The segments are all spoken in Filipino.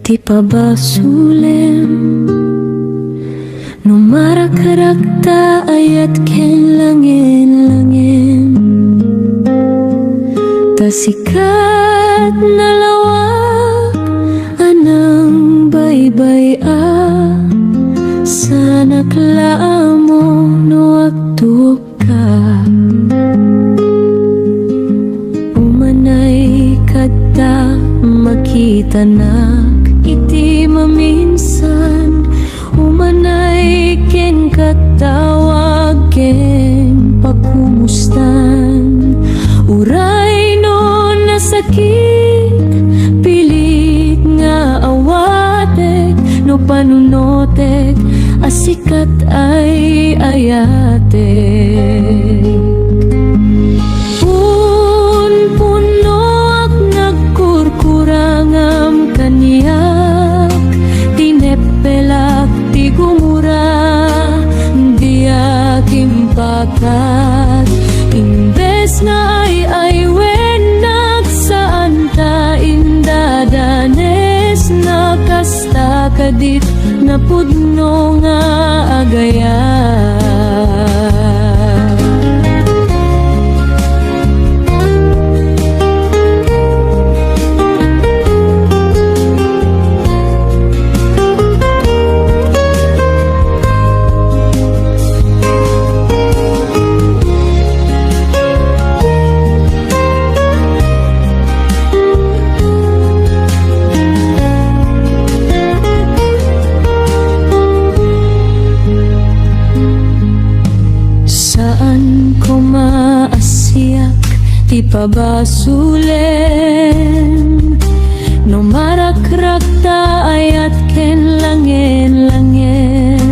Di pa ba sulim Numarakarakta ayat ken langin-langin Tasikat na lawak anang baybay Sana klaamo no aktuok ka Umanay kata makita na iti maminsan umanay ken katawag ken pakumustan uray no nasakit pilit nga awatek no panunotek asikat ay ayatek punpuno ak nagkurkurangam kaniyak tinepelak ti gumura diyak impakat imbes na ay wenak saan ta indadanes nakasta kadit na pudno nga agayat Di pa ba sulim no marakrakta ayat ken langin-langin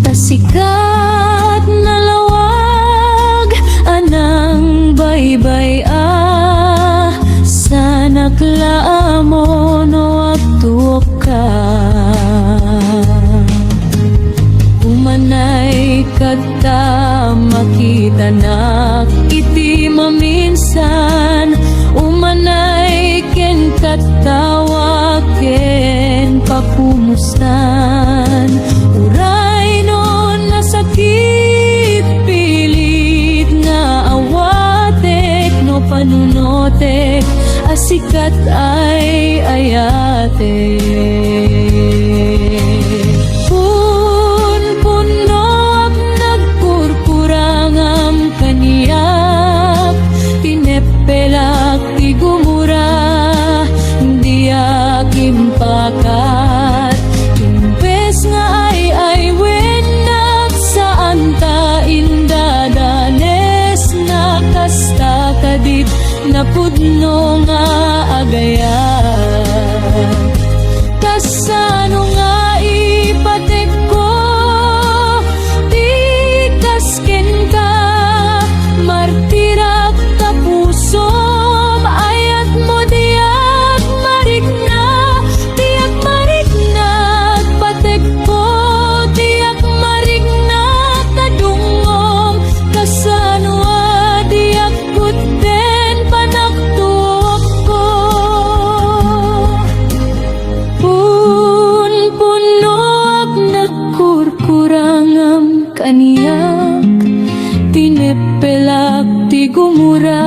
tasikat na lawag anang baybay sana klaamo no aktuok ka umanay kata makita na iti maminsan umanay ken katawag ken pakumustan uray no nasakit pilit nga awatek no panunotek asikat ay ayatek pelak ti gumura diyak impakat imbes nga ay wenak saan ta indadanes nakasta kadit na pudno nga agayat kasano nga ipatek ko di kasken ka martirak tapusom ayat mo diyak marikna patek ko diyak marikna tadungom kasano diyak kuten panaktuok ko punpunoak nagkurkurangam kaniyak tinepelak ti gumura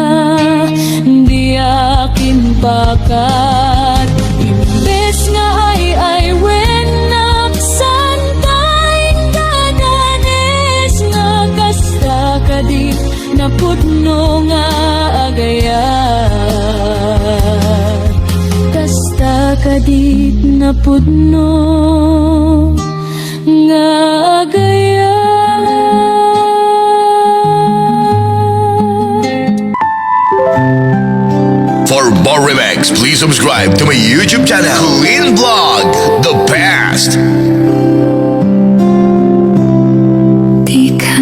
diyak impakat imbes nga ay wenak santa indadanes nga kasta kadit na pudno nga agayat kasta kadit na pudno nga agayat. For more remix, please subscribe to my YouTube channel, Clean Vlog, The Best. Di ka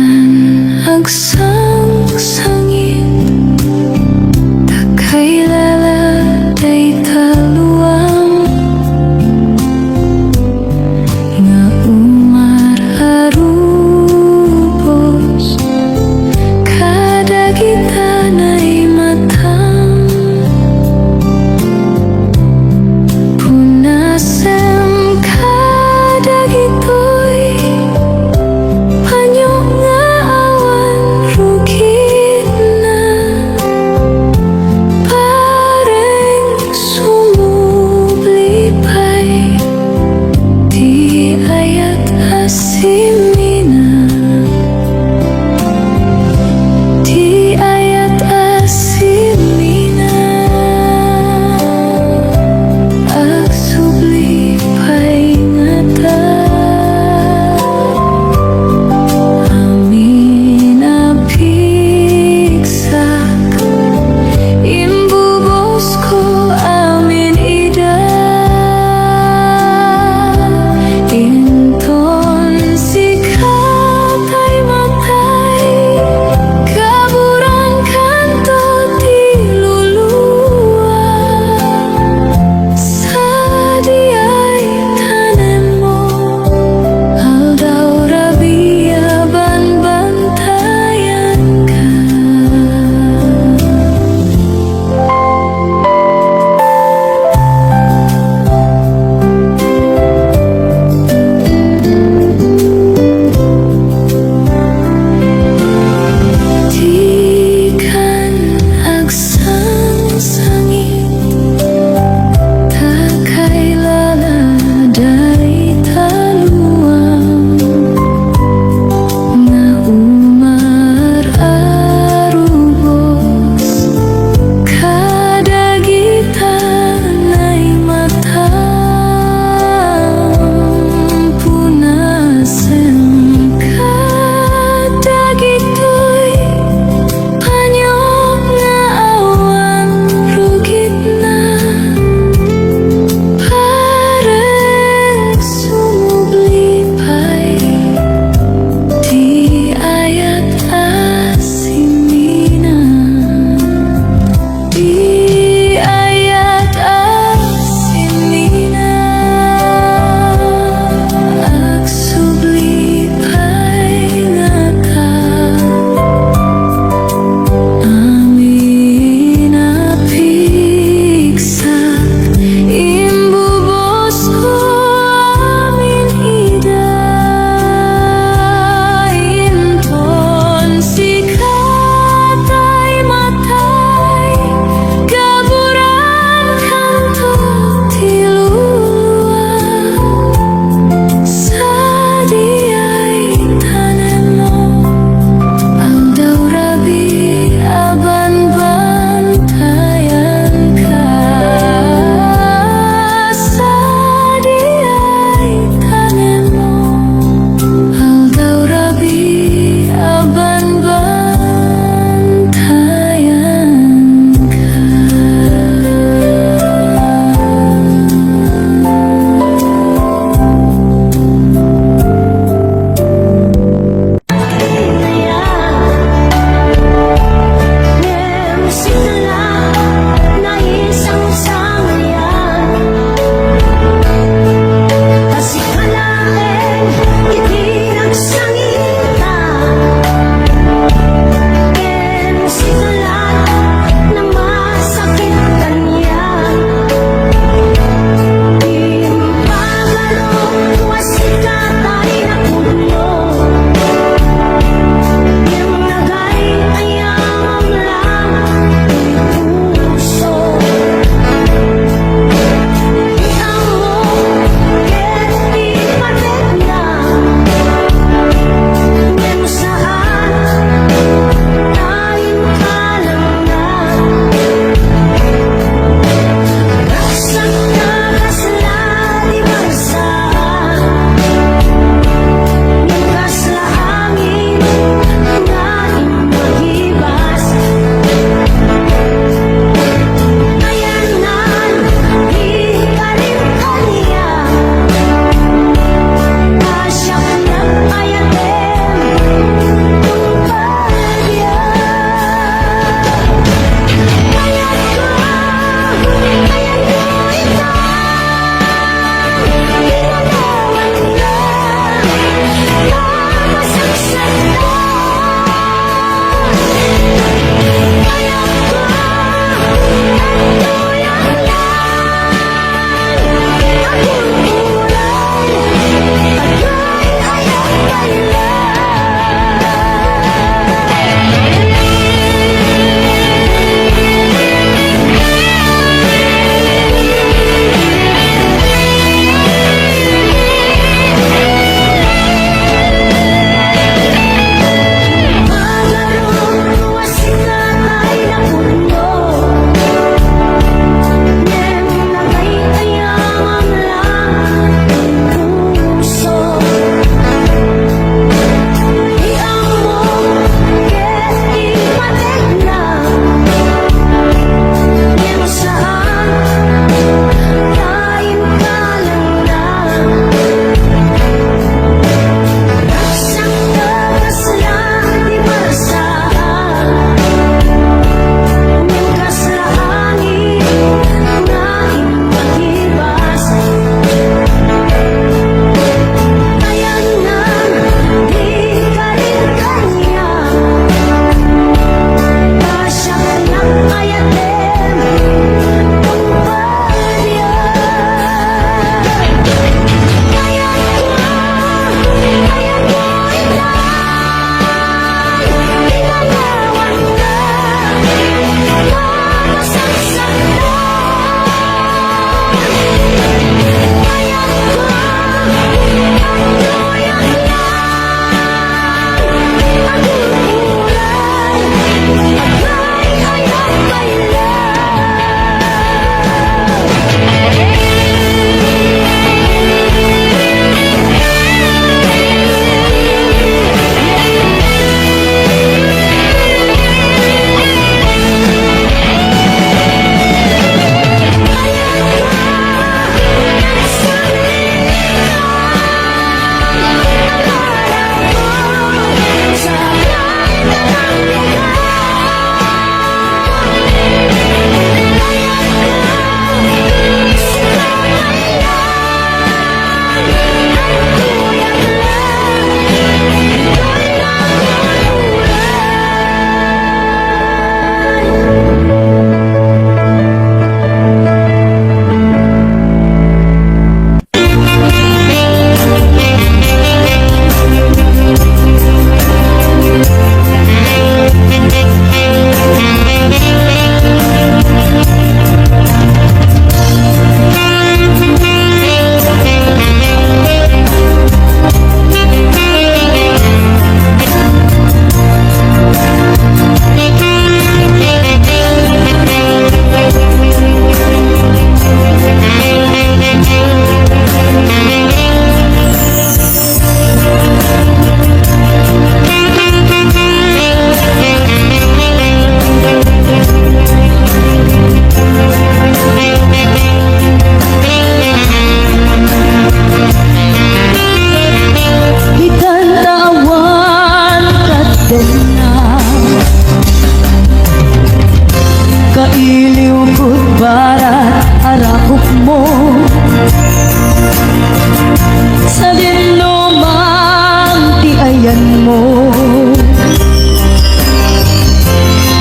mo.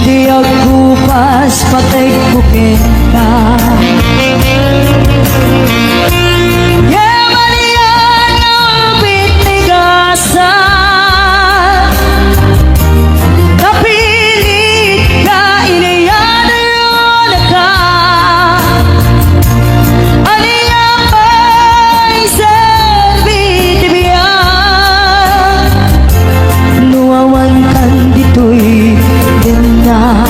Di agkupas patay bukit ka. Yamanian ang bitnigasan, napilit ka iniyan ron ka. Aniyang may serbitibiyan, nuwawan kan dito'y din na.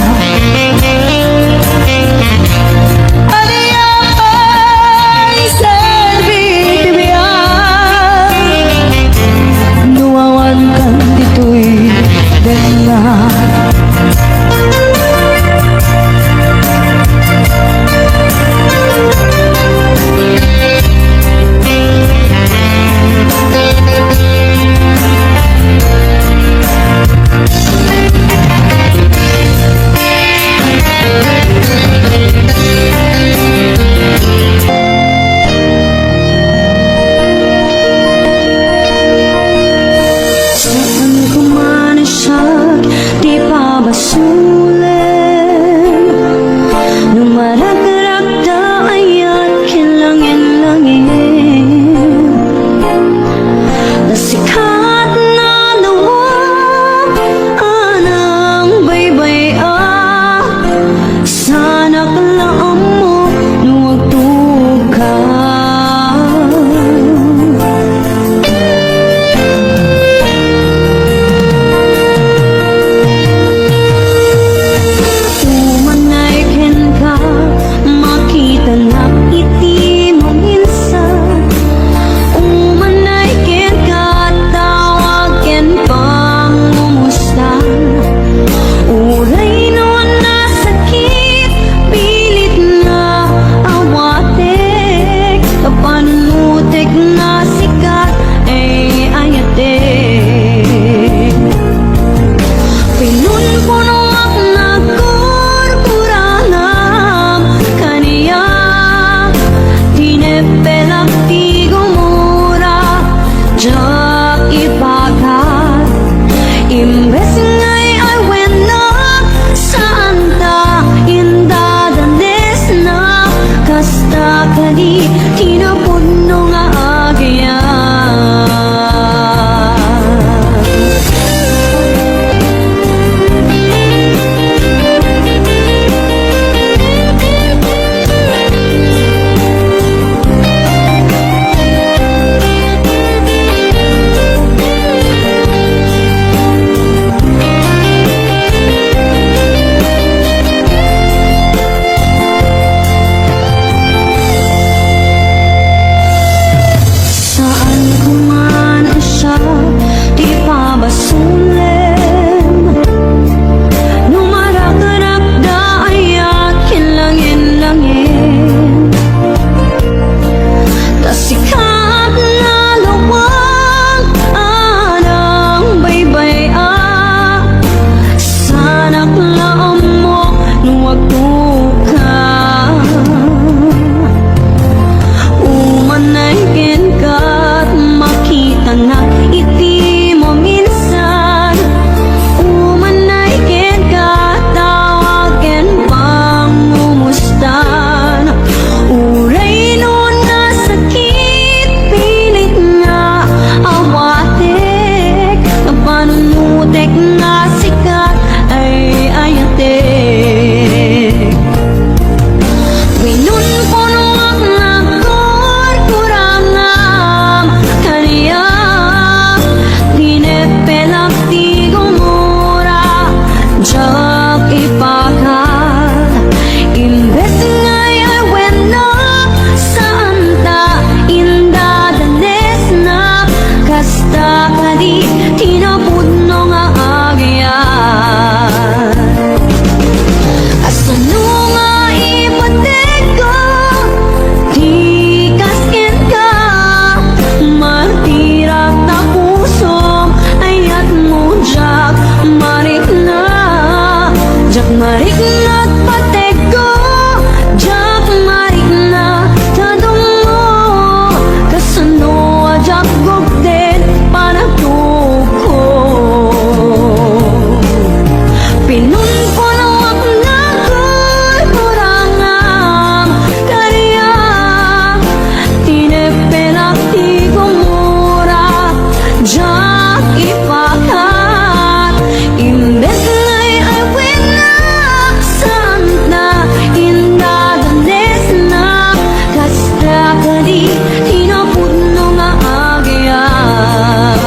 ipakat Imbes nga'y ay winaksan na Indadanes na Kasta ka di tinapudno nga agyan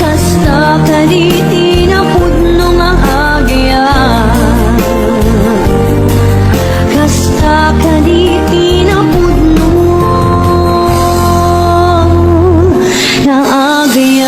Kasta ka di tinapudno nga agyan Kasta ka di tinapudno nga agyan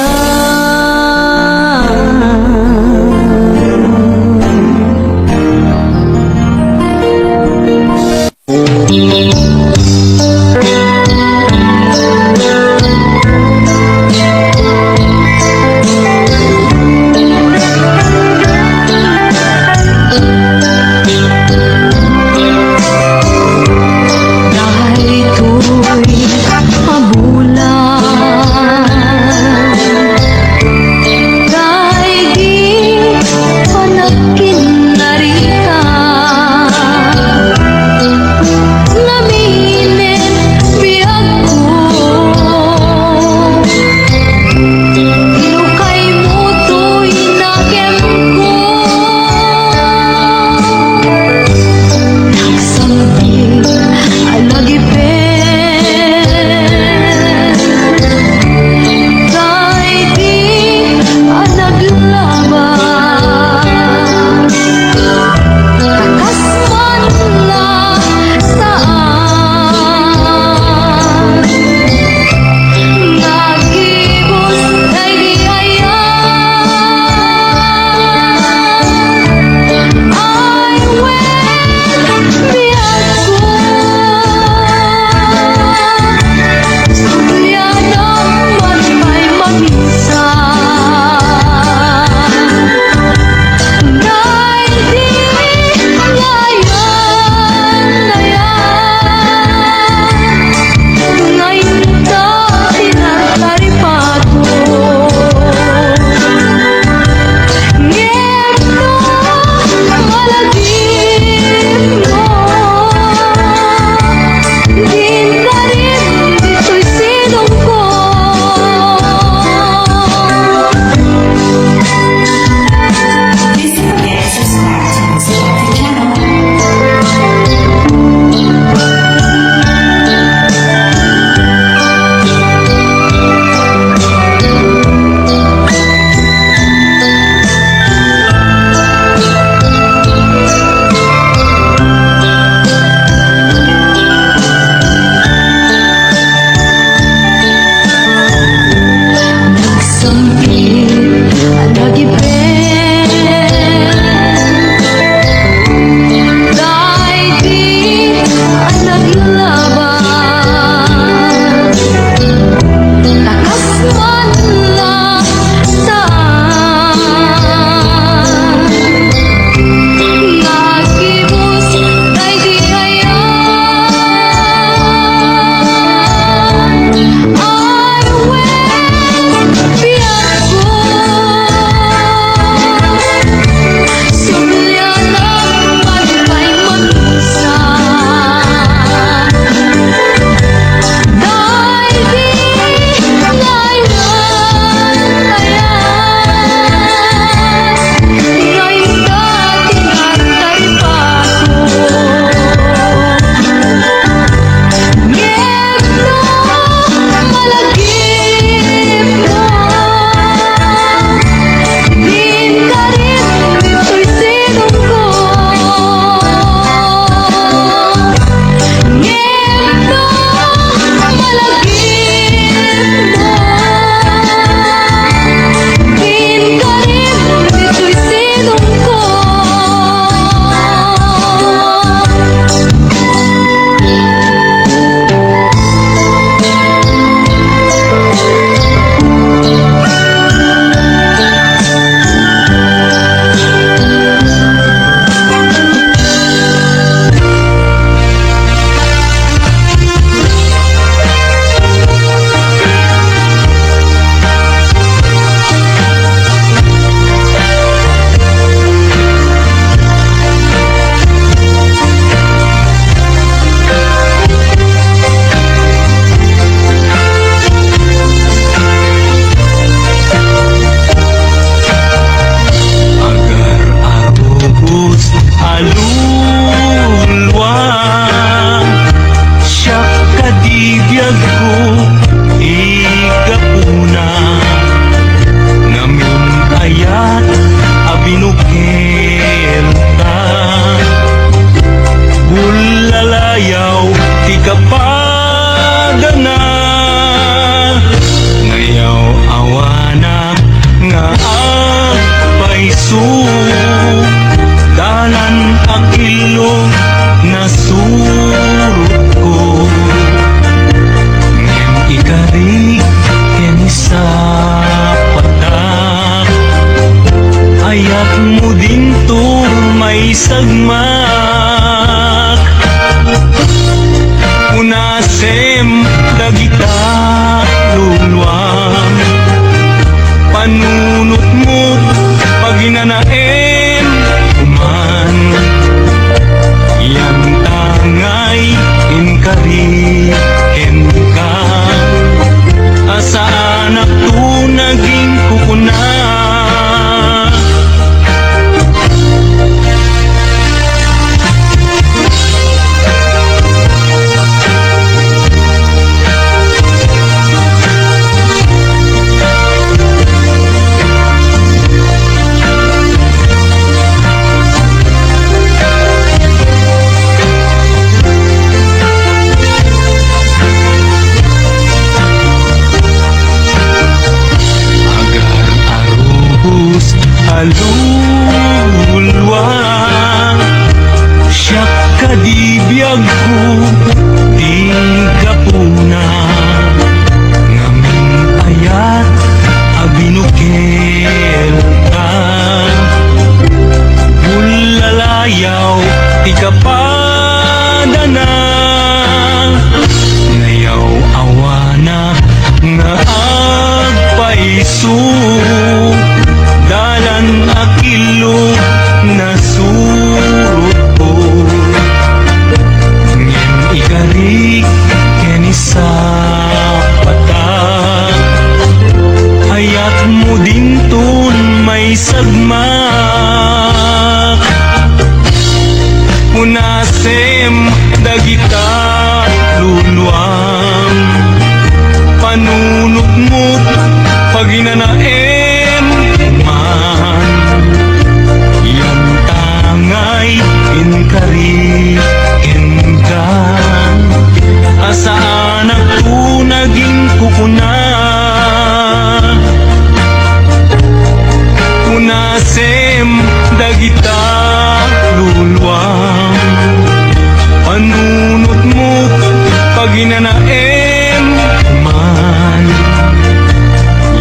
sagmak. Unasem dagita luluang, panunot mo paginanaem uman. Yang tangay inkari ka, asa anak tu naging kukuna. Alulwa siya kadibiyag ko di kapuna, ngaming ayat abinukel ka. Bulalayaw ti kapadana, ngayaw awana nga agpaisu. Dalan akilo na surot ko, ngin igarik keni sa pata. Ayat mo din ton may sagmak. Unasem dagita luluang, panunot mo paginanaem man. Yang tangay inkari ka, asa anak ko naging kukuna. Unasem dagita luluang, panunot mo paginanaem man.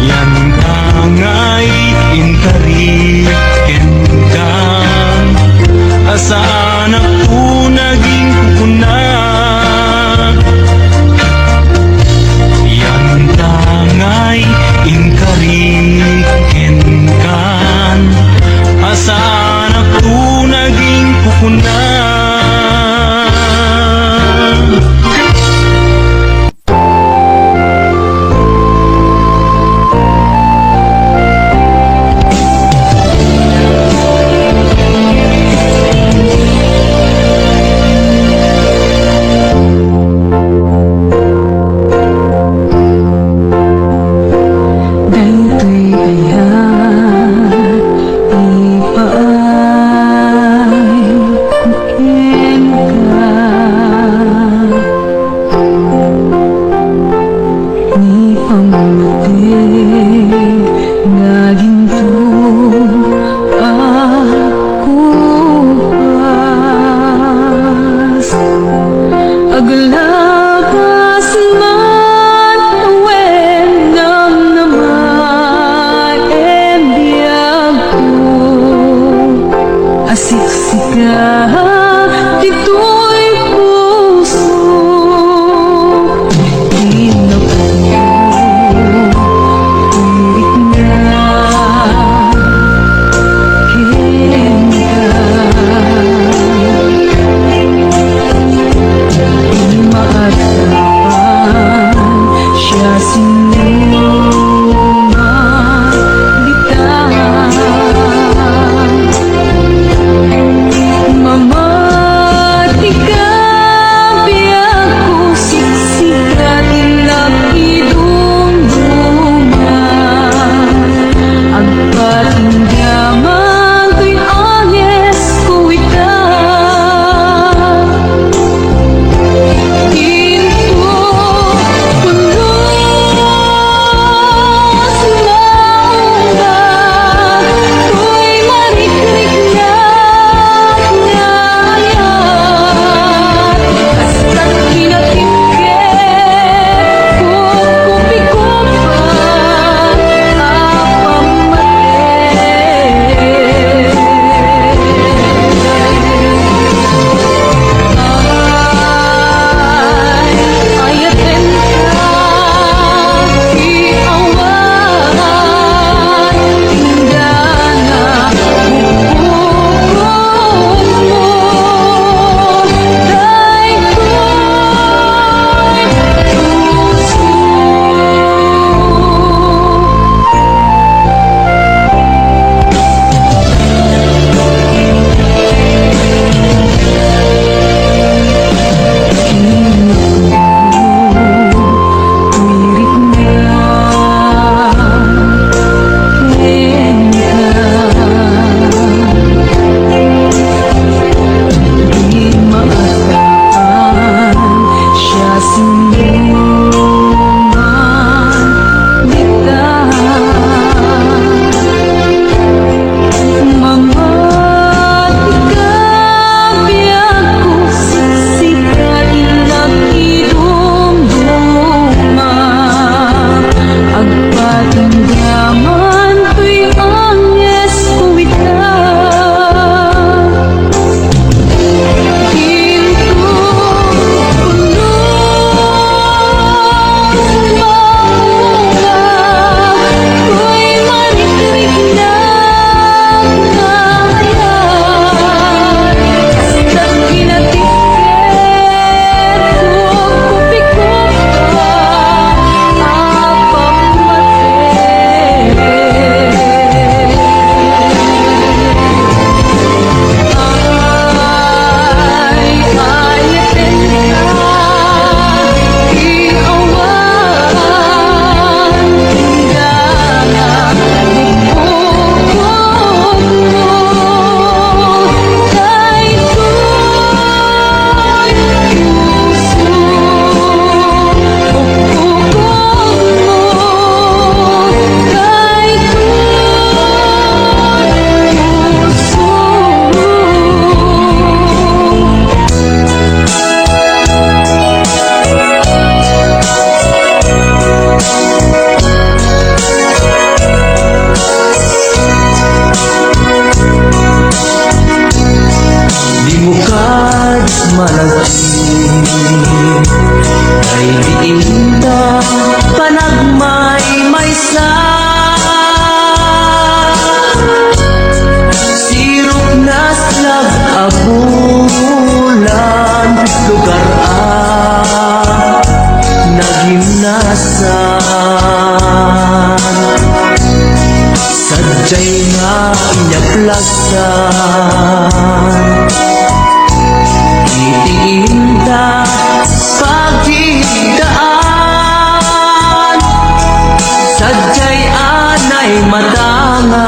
Yang tangay inkari ka, asa anak ko naging kukuna. Yang Sadya'y nga inyaplasan Itiinda pagdidaan Sadya'y anay matangan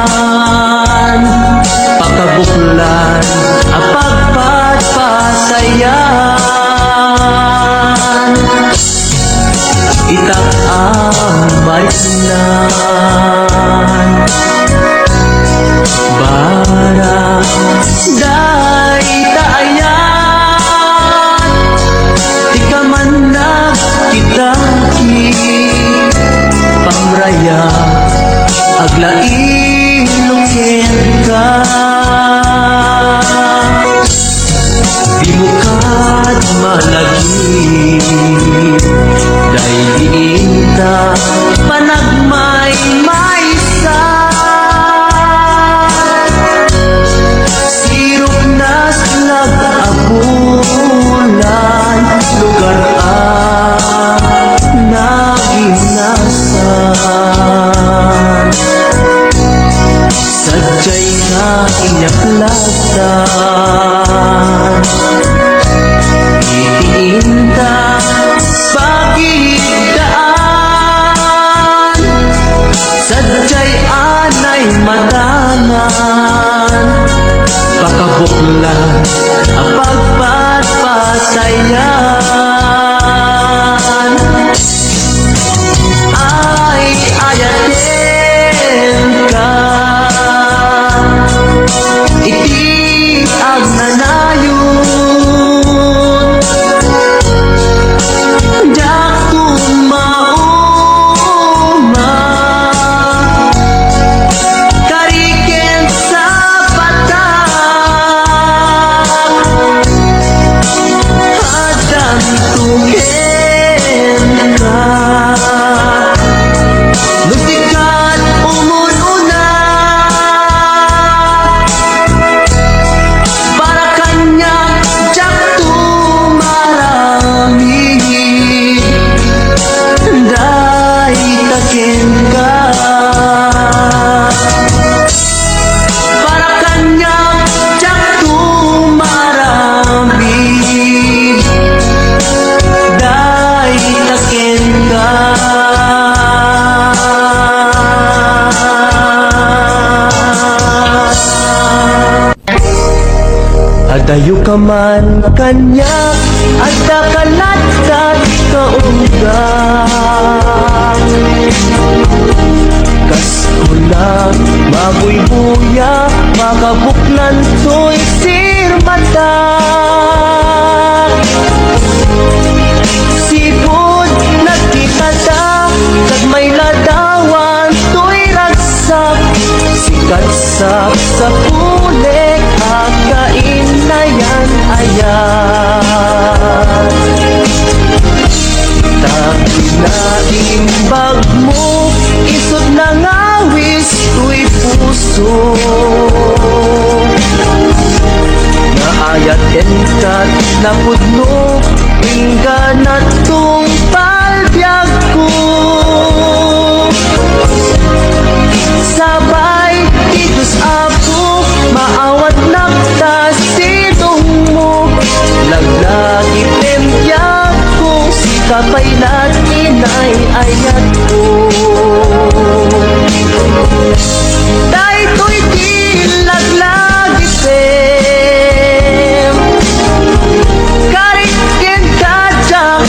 Pakabuklan ang pagpatpasayan Itak ang marinan Bara day taayan Di ka man nagkitaki Pamraya aglailungin ka Di mo kad malagi Dahil diinta panagmay maysa Sirok nas nag-abulan Lugar ang naginasan Sadya'y nga inyaklasan Itiinta pagidaan Sadya'y anay matangan Pakabuklan ang pagpatpasayan Ay ayatin ka Iti ang nanayon Dak tumauma Kariken sa patak Hadang tuhin ka Lusikat umununa Para kanya jak tumarami Dahil takin ka Para kanya jak tumarami Dahil takin ka Adayo ka man kanya at kakalatkat kaunggang Kaskula mabuybuya makabuklan to'y sirmata Sipod nagkikata kag may ladawan to'y ragsak Sikat-sak sa pulik akain na yan ayan Tako'y naimbag mo Isod na ngawis ko'y puso Naayat enkat na pudno Ingga na tong palbyag ko Sabay itus apo Maawat naktas itong mo Laglag itempyag ko Si kapaylat inay ayat ko Dahil to'y di laglag item Karit yan kadyak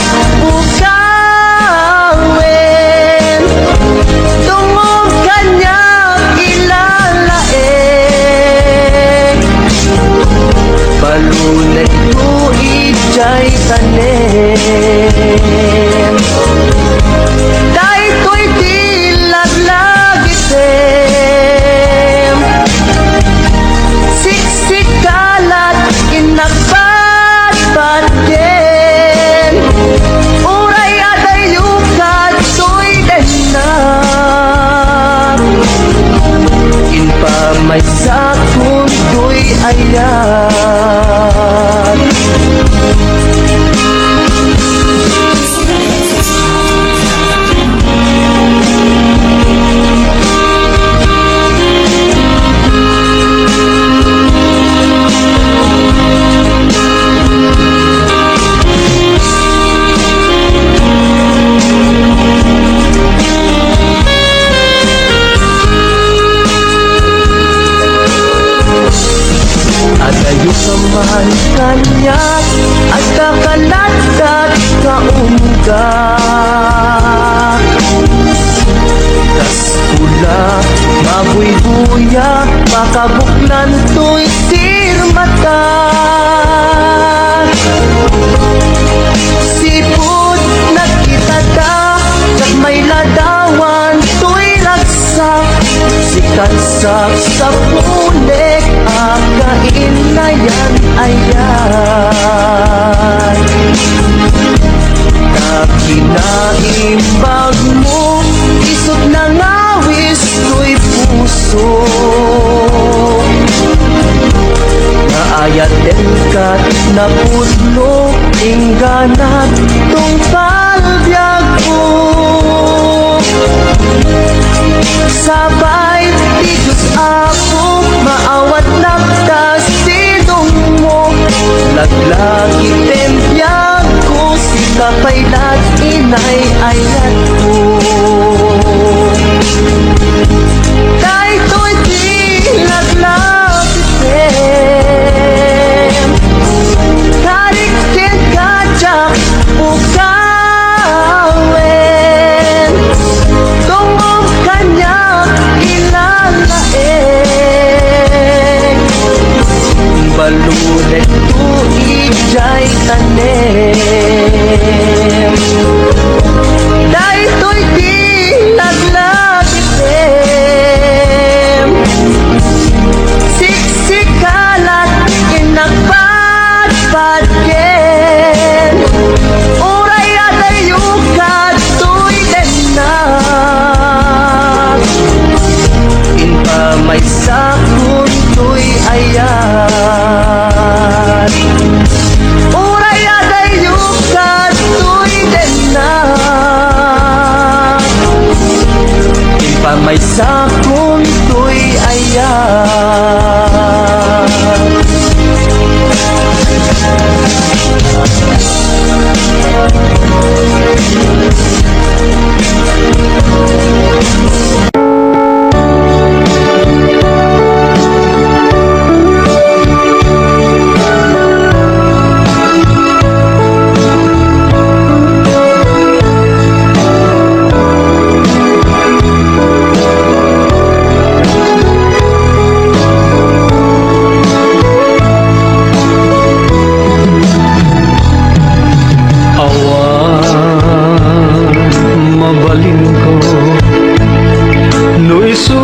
buya makabuklan to'y sirmata. Sipod nagkitada kag may ladawan to'y ragsak. Sikat sa pulik akain na yan ayan. Kinaimbag mo, isot na ngawis ko'y puso. Naayaten ka't napudlo, ingganat tong palbyag ko. Sabay ti Diyos ako, maawat nagtas sinong mo. Laglagi tempyag ko, si kapaylat inay ayat ko. Dahil to'y di naglapitin, karikin kajak ukawin. Tungong kanya ilalaing, balulet to ijay tanim. Dahil to'y di naglagitim, siksikalat inagpadpadkin. Uray at ayukat to'y denak, inpa may sakun to'y ayan. Uray at ayukat to'y denak, inpa may sakun to'y ayan. Mabalin ko no iso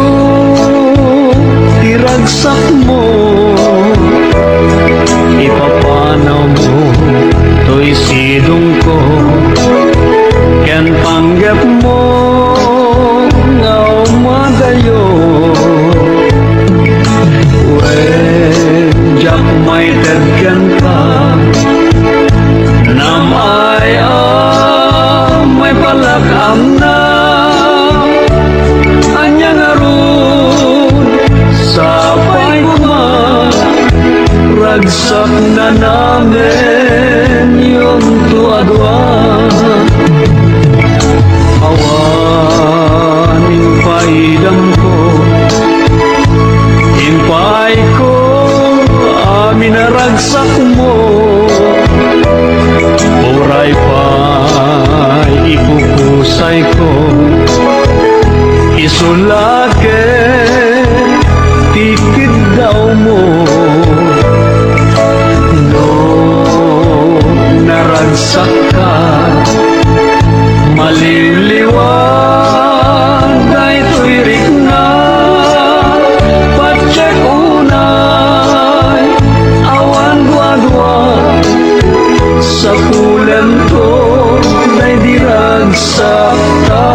tiragsak mo, ipapanaw mo to'y sidong ko. Ken panggap mo nga umadayo, jak may tagkan pa namaya may palakam na anyang arun sa paiguma. Ragsak na namin yung tuadwa, awaning paidam ko, impay ko amin na ragsak mo. Uray pa'y ipukusay ko, isulake tikid daw mo. No naragsak ka, maliliwan dahil to'y rikna. Patsek unay awan dua-dua, sa kulan ko na'y diragsak ka.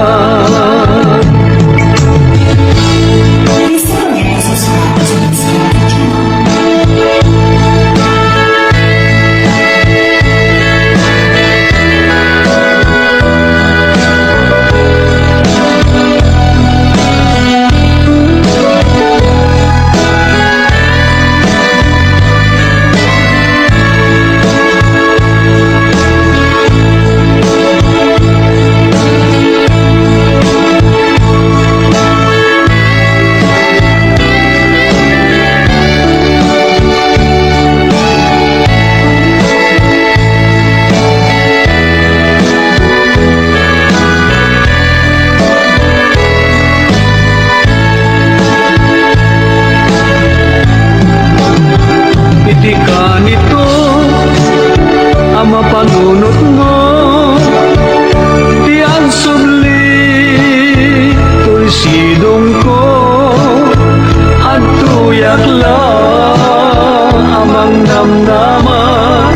namnaman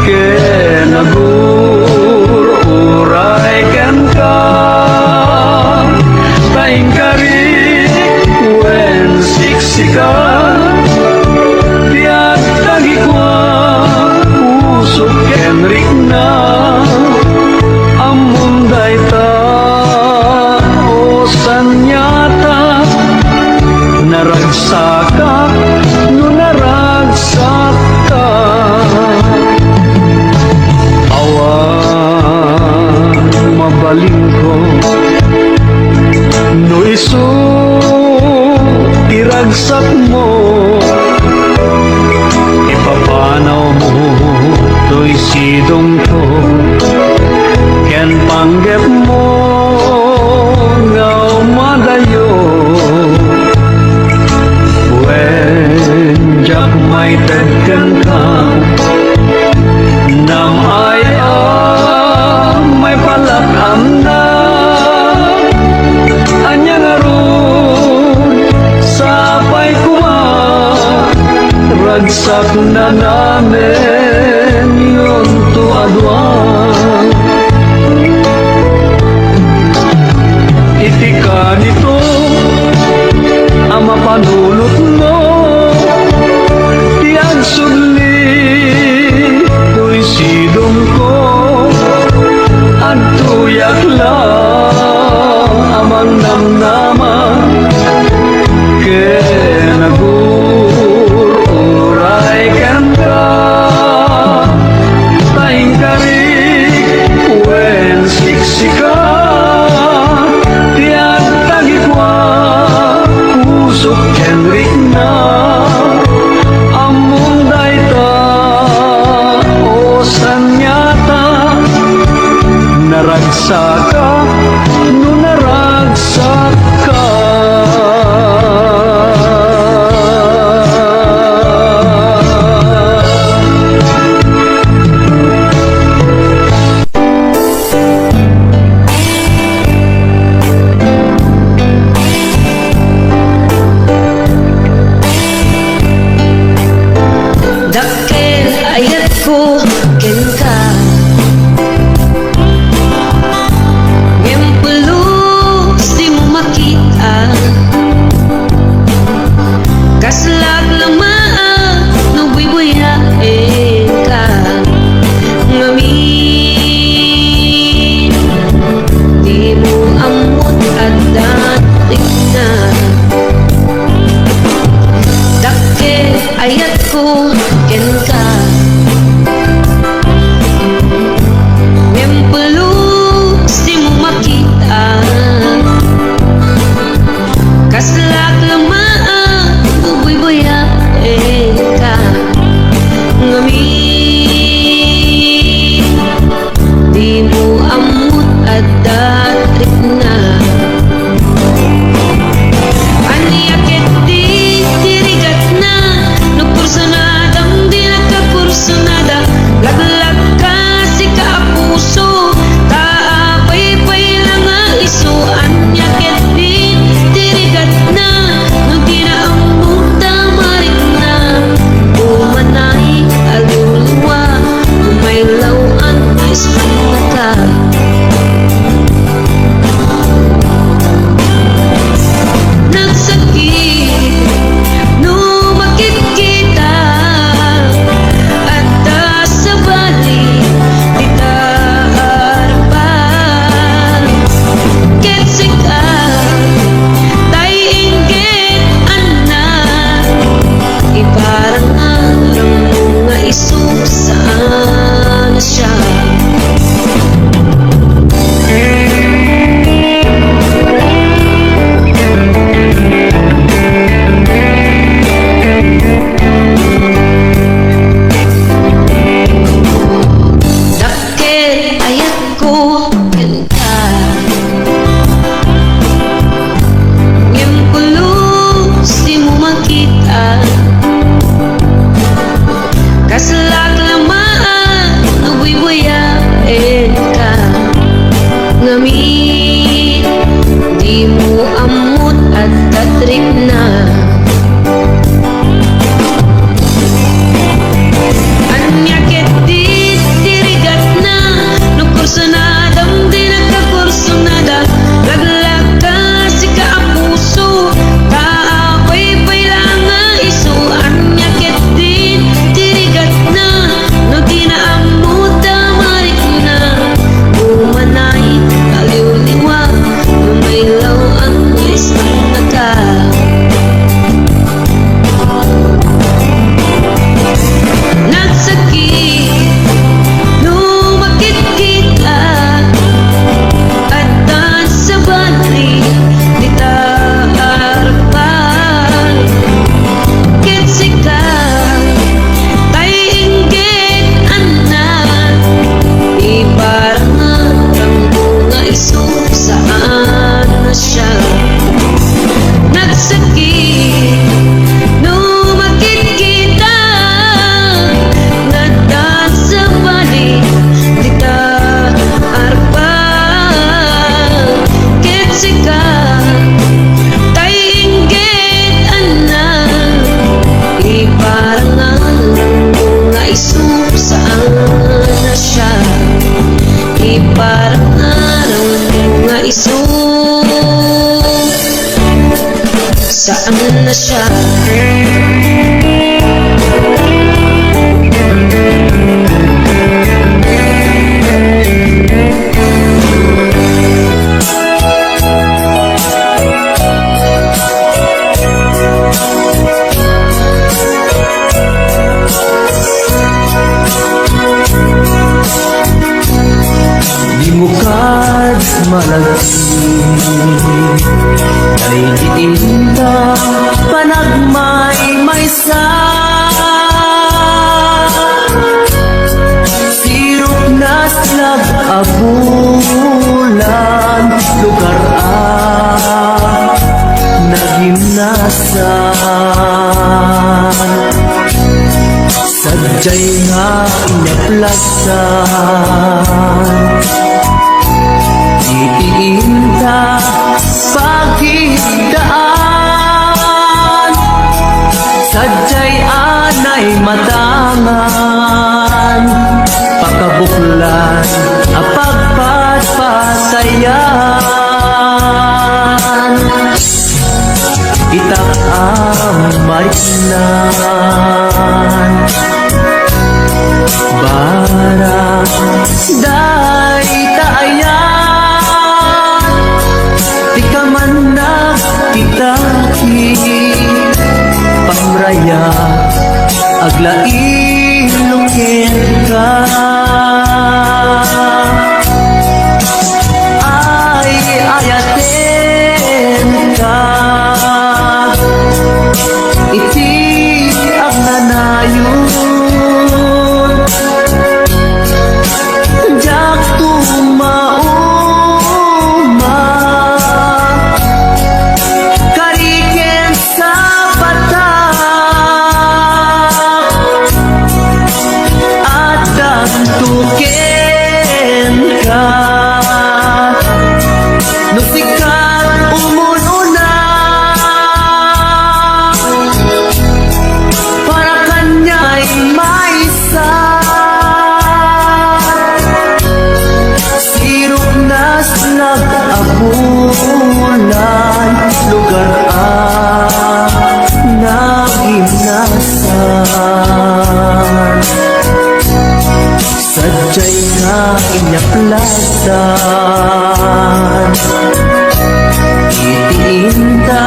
ken uray ken ka taing kari wen siksika tiat tagikwa usok ken rikna amun dayta o sanyata naragsaka no naragsaka awan mabaling ko no iso iragsak mo ipapanaw mo to'y sidong ko ken panggep mo ngaw madayo when jak may tagkan ka nam ay may palakam na anya nga ron sapay kuma ragsak na namin yun tuadwan itika nito ang mapanulot mo tiag sudli to'y sidong ko at tuyak lang amang namnaman ken uray ken ka taing karik wen siksika tiag tagikwa usok ken rikna among dayta o sanyata naragsaka no naragsaka Dakkel ayat ko ken ka ngempulus di mo makita kaslag lamaan no buibuyain ka ngamin di mo amot at dating na dakkel ayat ko ken ka ngempulus di mo makita kaslak lamaan bubuyain ka ngamin di mo amot at datrik na aniakit di tirigat na no kursanadang di nagkakursanada laglag ka si kaapuso taapay-pay lang ang iso anyakit di tirigat na no di na ang muta marik na umanay aluluwa umaylaw ang ispan na ka nagsakit no makikita at sa bali di ka harapan ketsika tay inggit anak iparang arang mga isusaan siya dakkel ayat ko ken ka ngempulus di mo makita kaslag lamaan no buibuyain ka ngamin di mo amot at tatrik na saan na siya? Di mo kad malagsin ay diinda panagmay maysa sirok na slag abulan lugar nagimnasan sadyay nga inaplasan iinta pagkidaan sadyay anay matangan pakabuklan apagpatpatayan itak ang mariknan bara day taayan di ka man nagtitaki pamraya aglain lukin ka ay ayaten ka iti ang nanayon jak tumauma kariken sa patak at dantuken ka nusikat umununa para kanya'y maisa sirok na nag-abulan lugar nagimnasan sadyay nga inyaklasan itiinta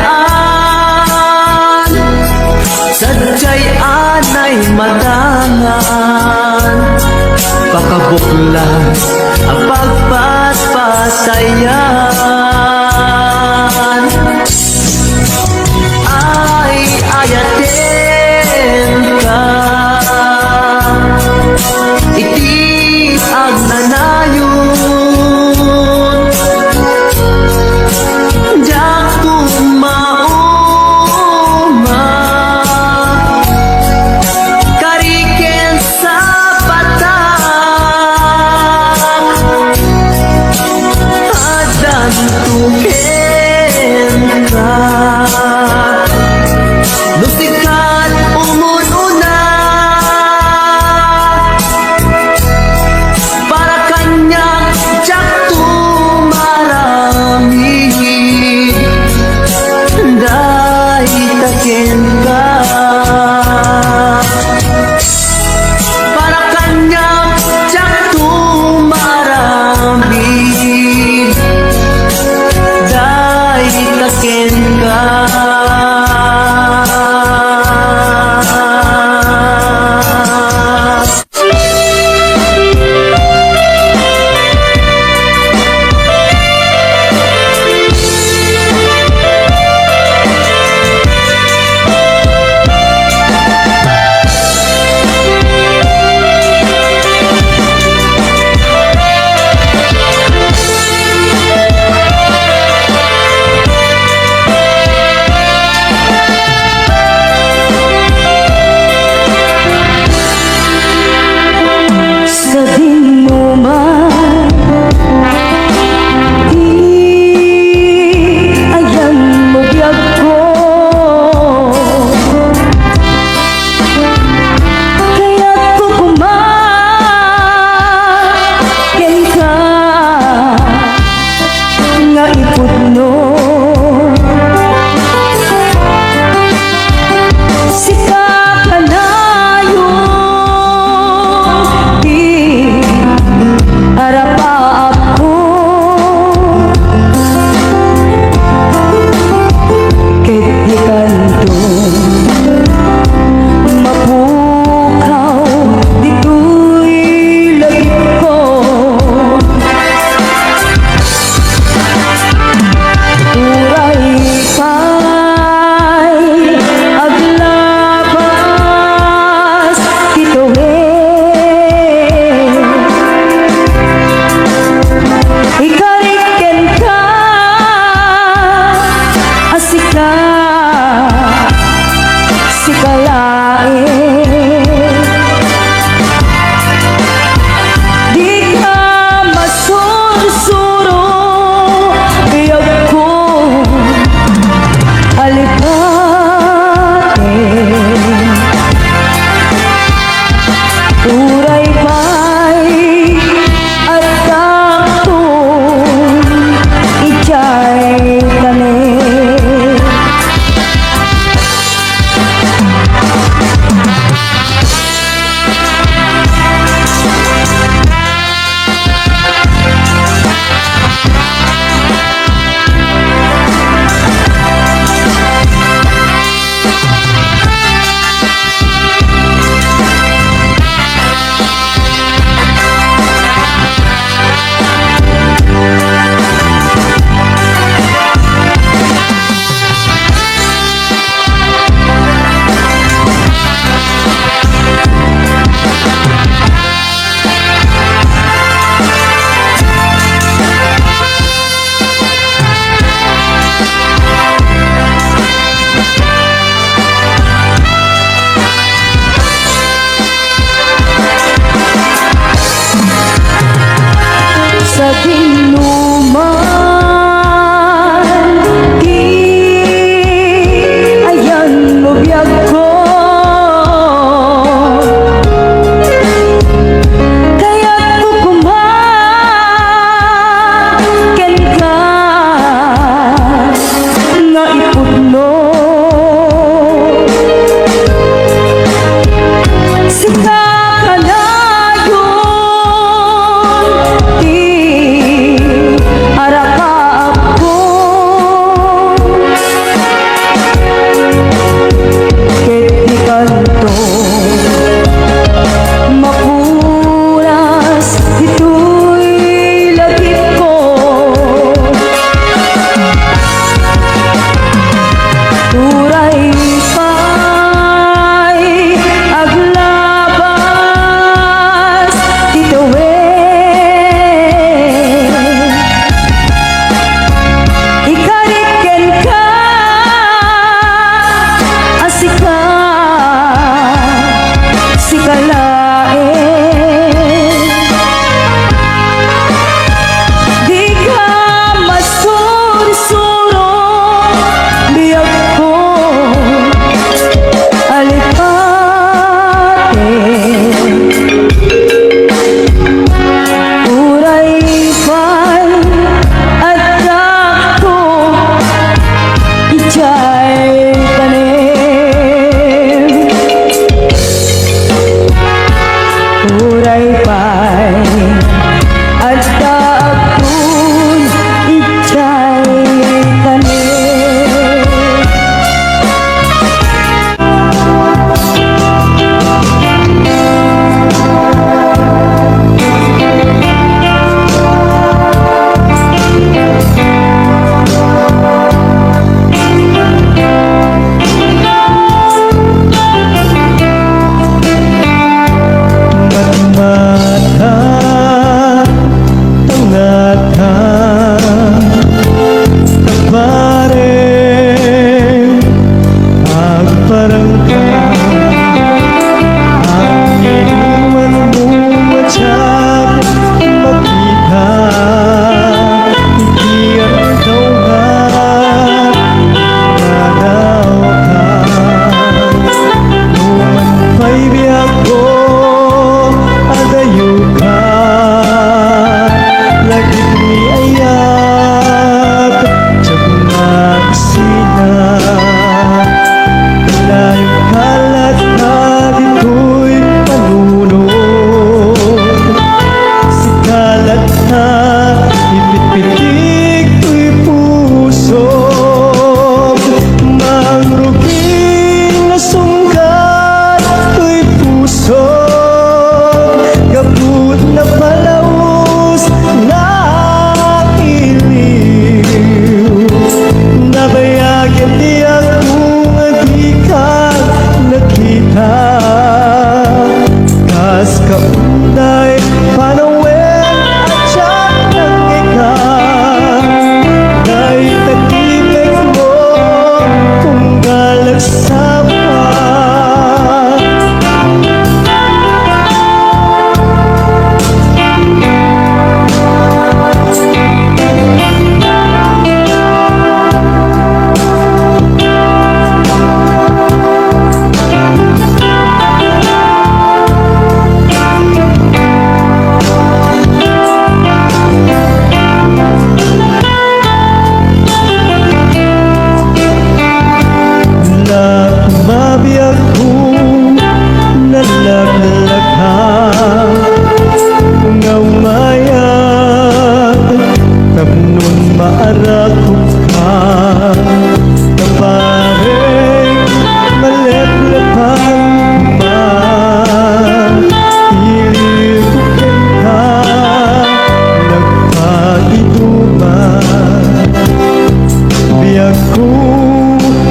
pagidaan sadyay anay matangan pakabuklan ang pagpatpatayan ay ayaten ka iti ang nanayon jak tumauma kariken sa patak adan tuken ka nusikat umununa para kanyang jak tumarami dahil taken ka para kanyang jak tumarami dahil taken ka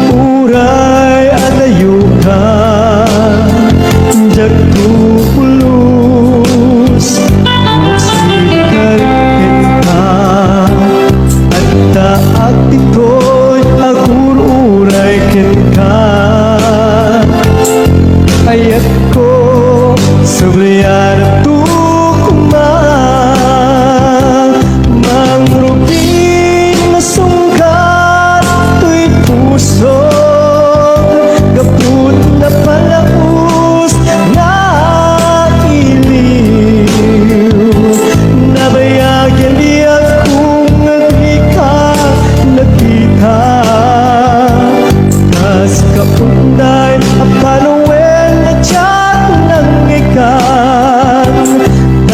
uray at ayuka jagtulus magsikal kita at taak ito'y agururay kita ayat ko sabayan at tukumang mangrubin na sungkat to'y puso gaput na palaus na iliw nabayagyan di akong naglikha nakita kas kapunay apanawen na tiyak ng ikan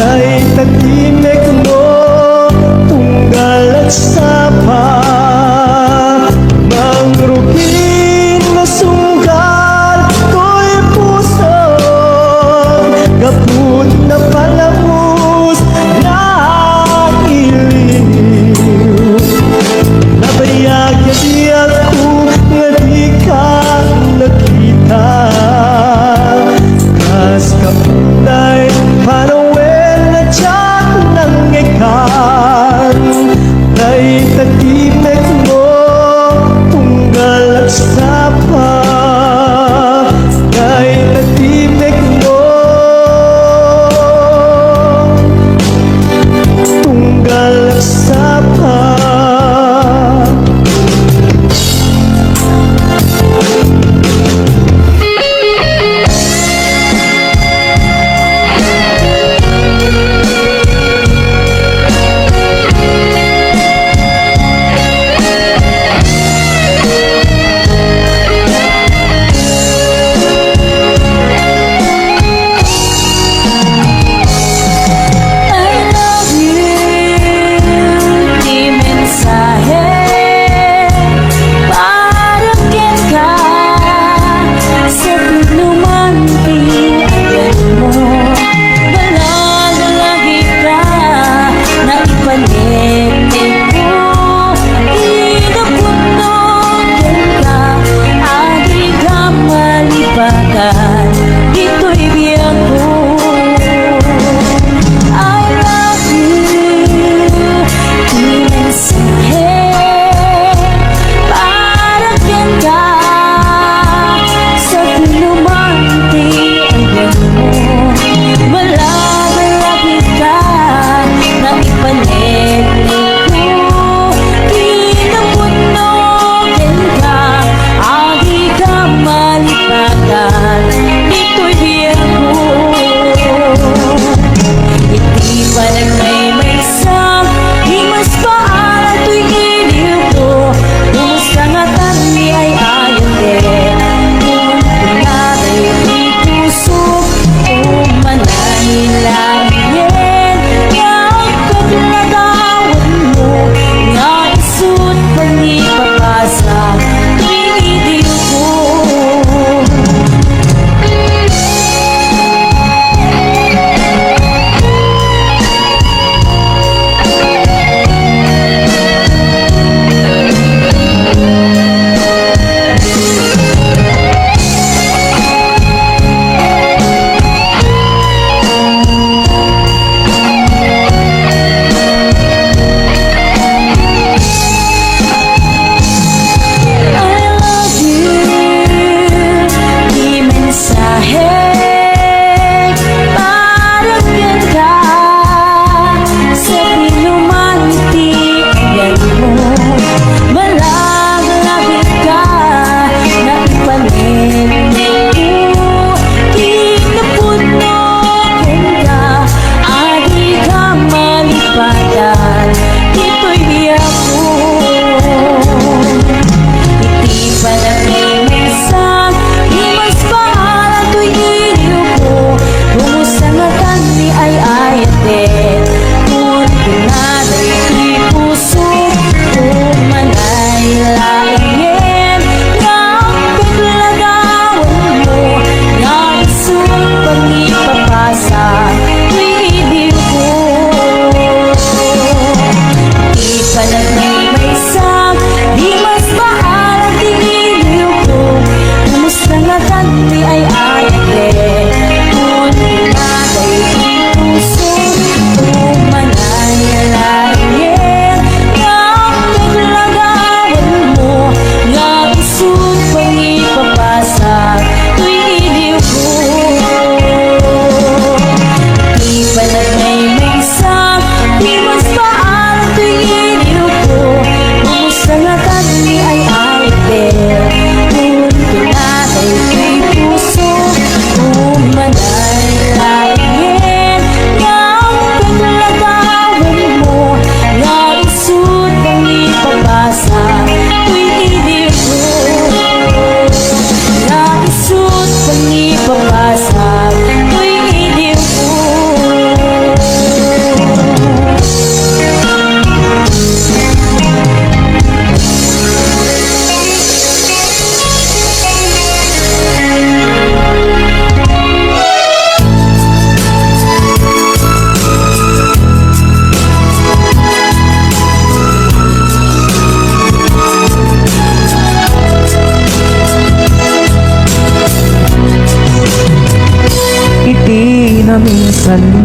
ay tatimek mo tunggal at sapa mangrubin na sunggal ko'y puso gaput na palamos na iliw nabayagyan di ako nga di ka nakita kas kapunay panawen na tiyak ng ikan ay tatimek mo tunggal at sapa ay tatimek mo tunggal at sapa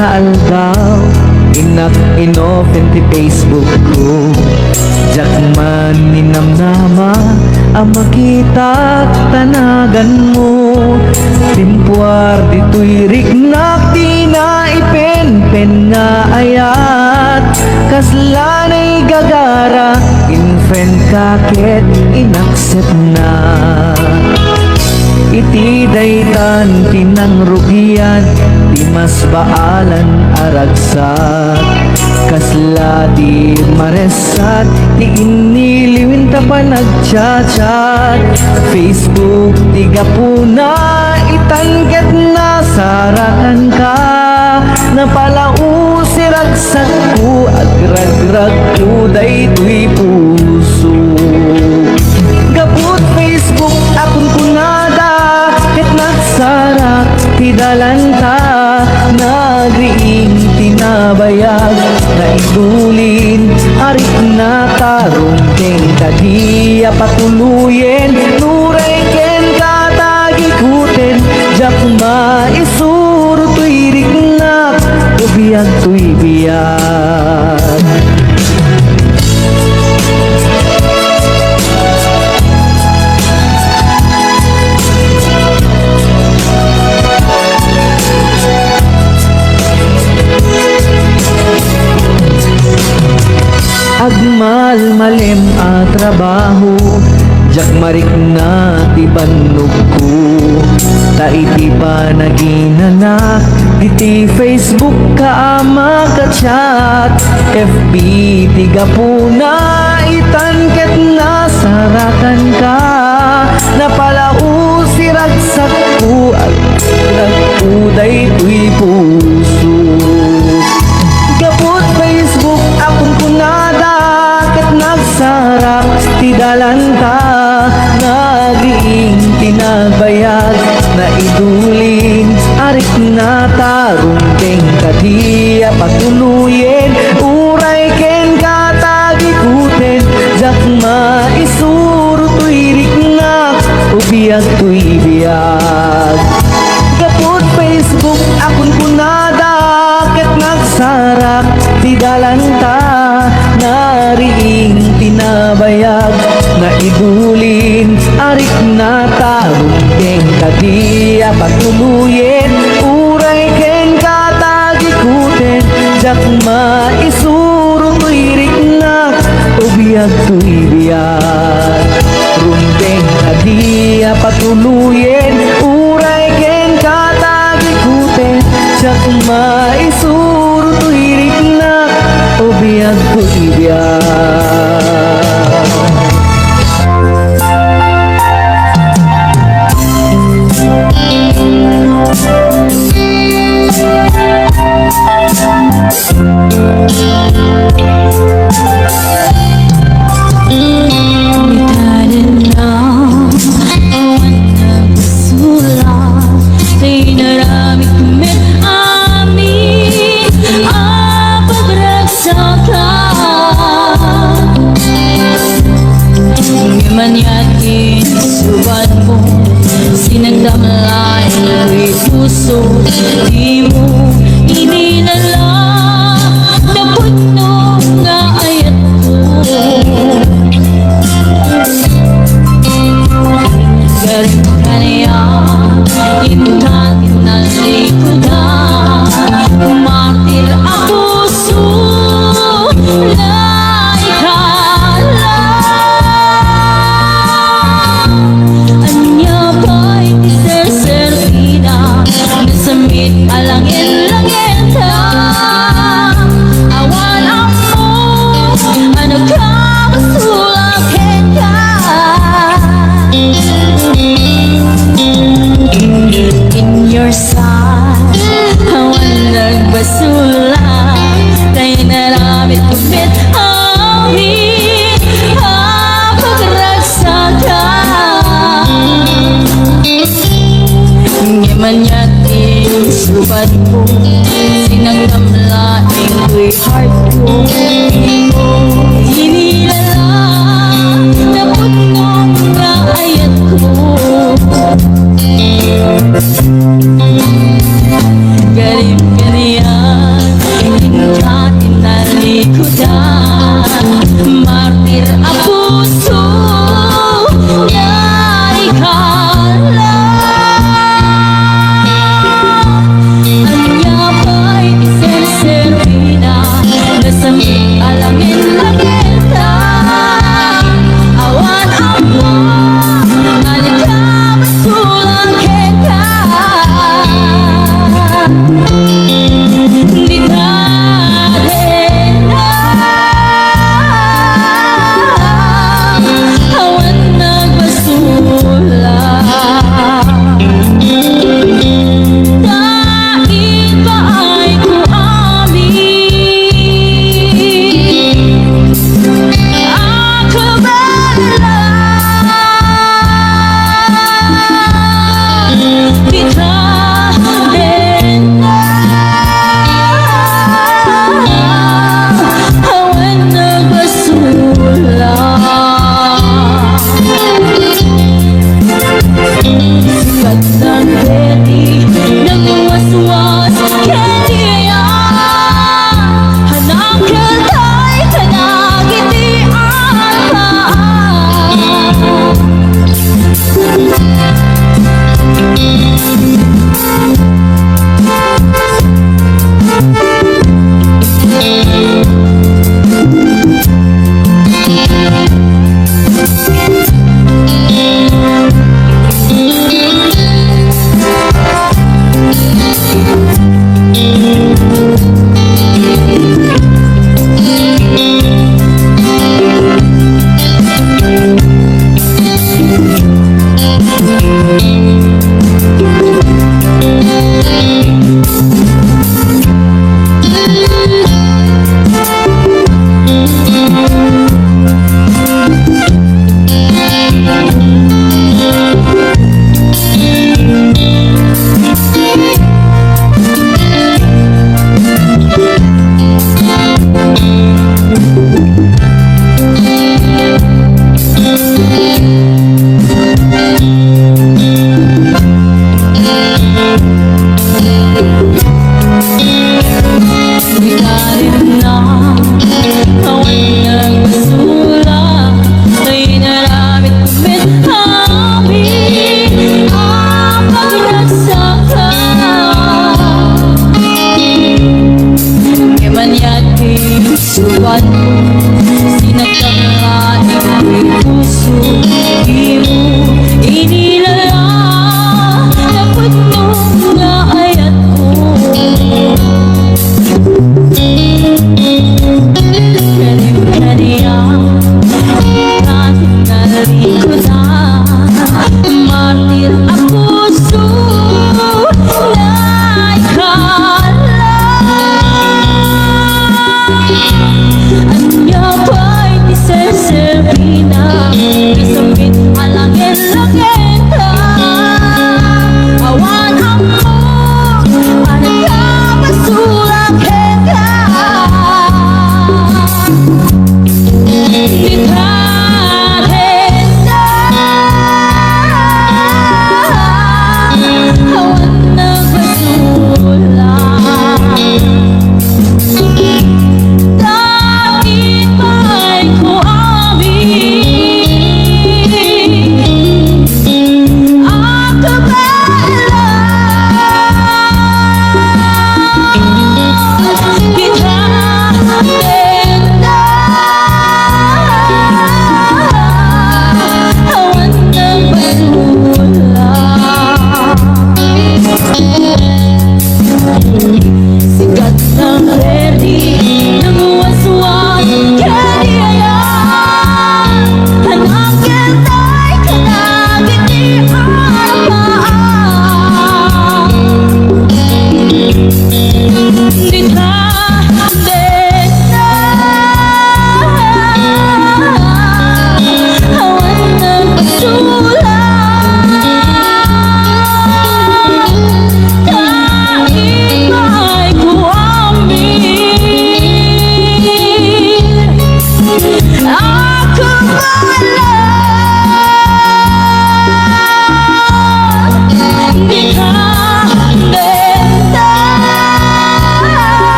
nga aldaw inak inopen ti Facebook ko jak man ninamnama ang makita tanagan mo timpuar dito'y rignak di na ipen-pen nga ayat kaslanay gagara in-friend kaket inaccept na iti daytan tinangrugian di mas baalan aragsak kasla di maresat ti iniliwin ta pa nagchat-chat Facebook ti gapuna itangget na sarakan ka napalau si ragsak ko agrag-rag ko daytoy puso gaput Facebook akong kunada ket nagsara ti dalanta nagriing tinabayag na idulin arik na tarong keng tadiya patuluyen nuray ken katagikuten jak maisuro tuy rignak ubiyag tuy biyag agmal malem a trabaho jak marik na ti bannog ko ta iti pa naginanak iti Facebook ka ama ka chat FB ti gapuna itangket na sarakan ka napalau si ragsak ko at ragkuday tuy puso gapot Facebook akong kunada ket nagsarap ti dalanta nagriing tinabayag na idulin arik na tarong keng kadiya patuluyen uray ken katagikuten jak maisuro tuy riknak ubiyag tuy biyag gapot Facebook akong kunada ket nagsarap ti dalanta nariing tinabayag na idulin arik na tarong keng kadiya patuluyen uray ken katagikuten jak maisuro tuy riknak ubiyag tuy biyag rumbeng kadiya patuluyen uray ken katagikuten jak maisuro tuy riknak ubiyag tuy biyag Manyakin suban mo sinagdamlay ko'y puso di mo ininala na puno nga ayat ko galing ka niya intakin na likodan umartir ang puso na ikala anya ba'y serserpina nasamit alangin-langin ta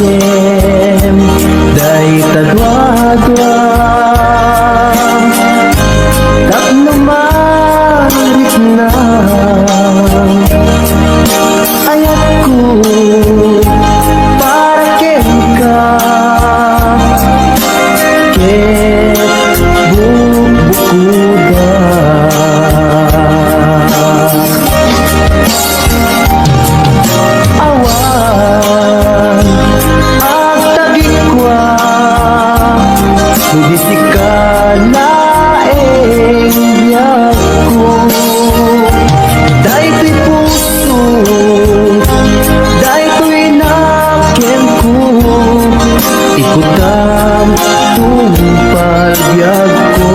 Unasem day tadwa-dwa tapno marit na ayat ko para ken ka ket bubukuda awan ang tagikwa hindi sikalaeng biyag ko dahil ko'y puso dahil ko'y nakem ko ikutam tumpal biyag ko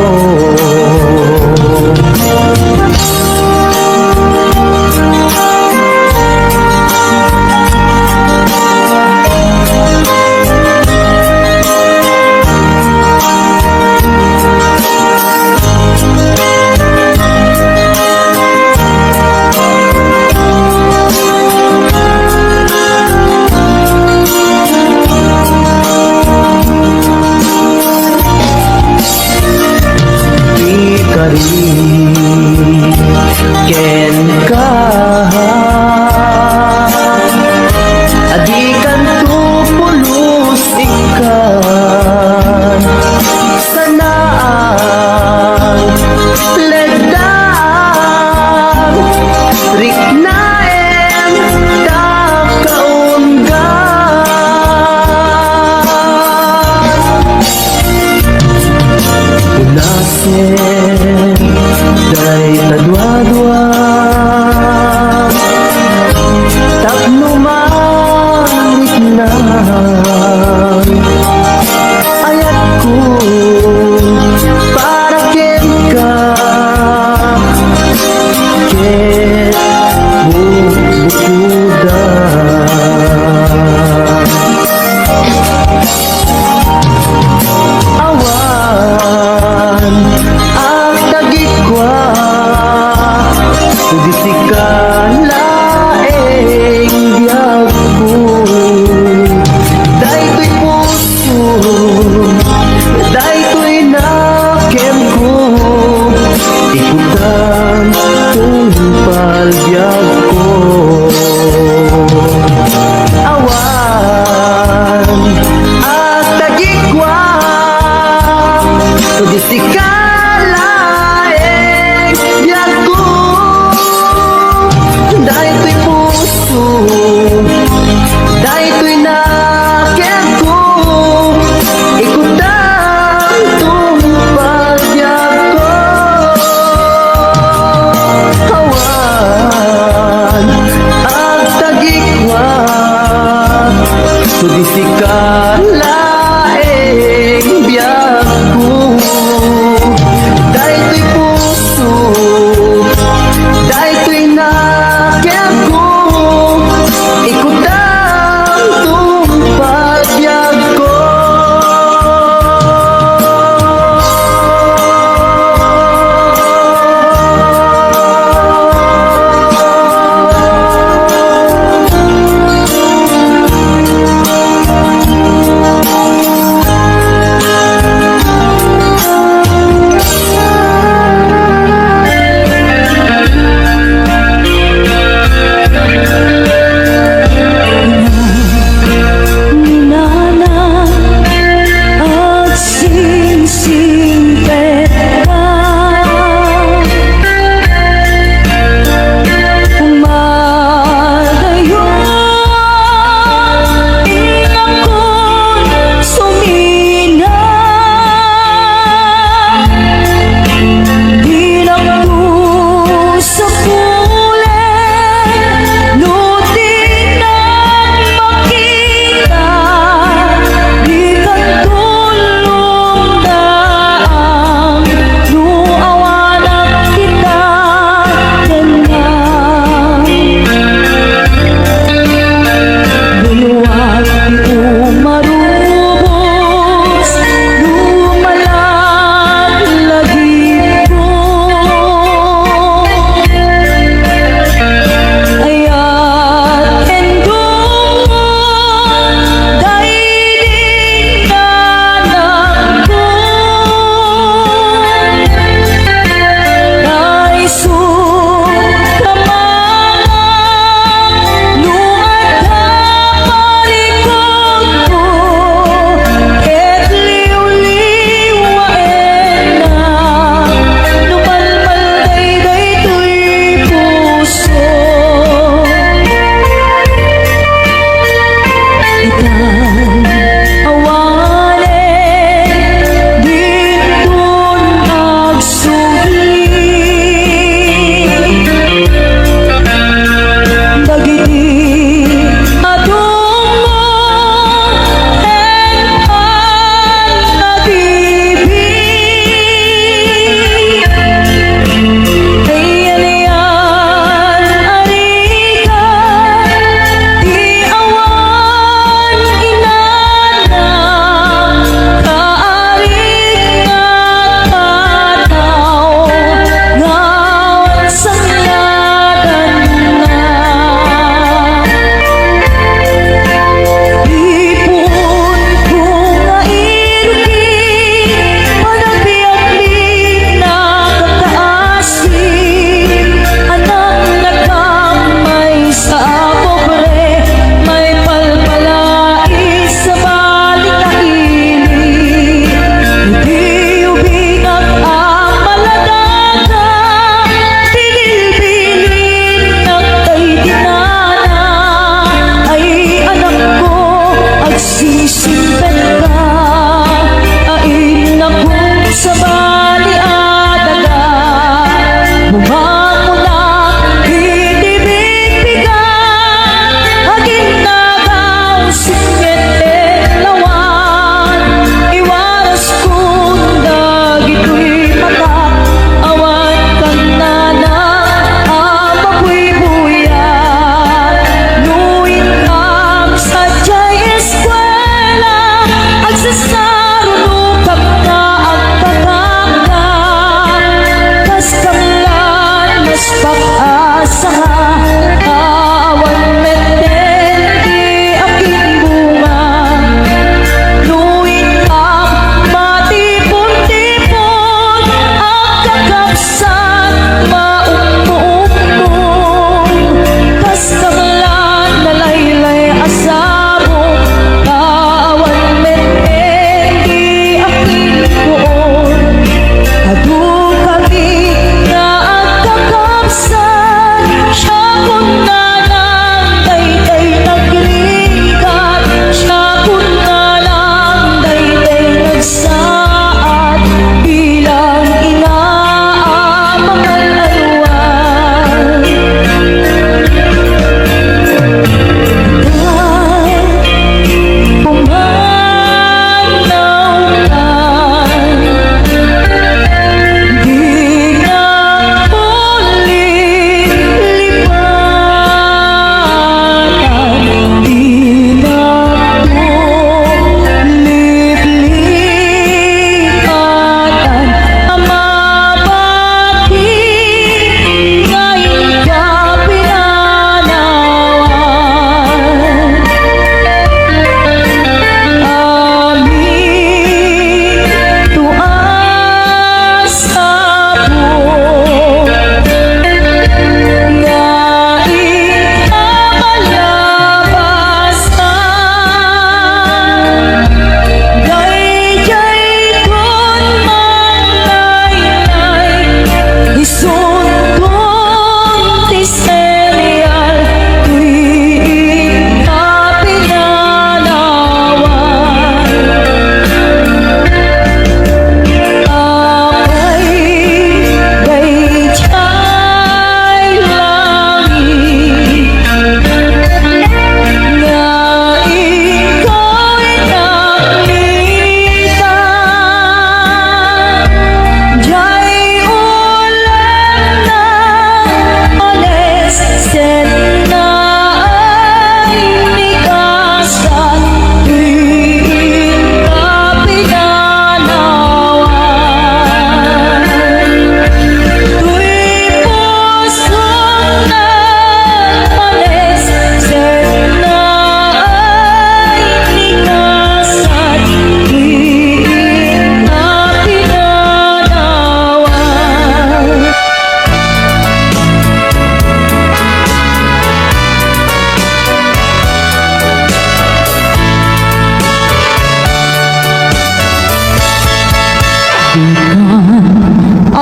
ken ka adikan tu pulos ikan sanaan ledang riknaem takaunggan unasem day tadwa-dwa tapno marit na ayat ko para ken ka ket bubukuda awan ang tagikwa hindi sikalaeng biyag ko dahil ko'y puso dahil ko'y nakem ko ikutan tumpal biyag ko awan at tagikwa hindi sikalaeng biyag ko dahil ko'y puso dahil ko'y nakem ko ikutan tumpal biyag ko awan ang tagikwa hindi sikalaeng biyag ko dahil ko'y puso dahil ko'y nakem ko ikutan tumpal biyag ko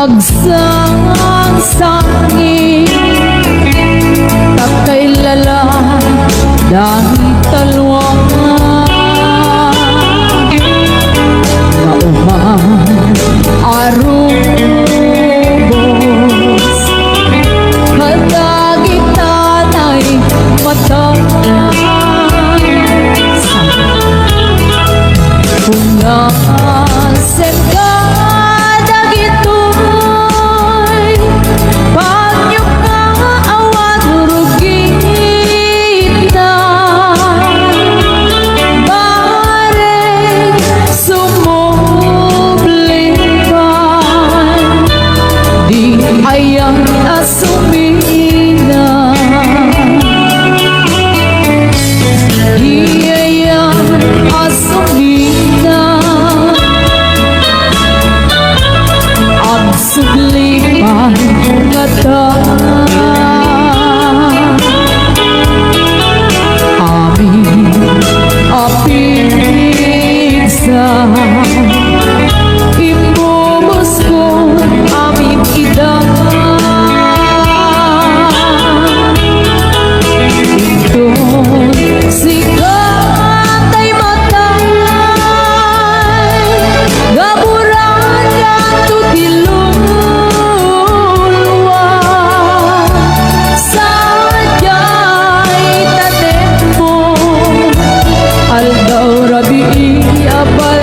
Agsangsangin Takay lala Dahil talwa Maumang arubos Kadagitan ay mata Kung nasen ka dagitoy Panyok nga awat rugita Bare sumublipan Di ayang asumina Di ayang asumina Ang sublipan nga ta Amin apig sa Imubos ko amin idang Doon sikat ay matay Gaburan ka tutilulwa Sadya'y tatempo Aldaw rabi abal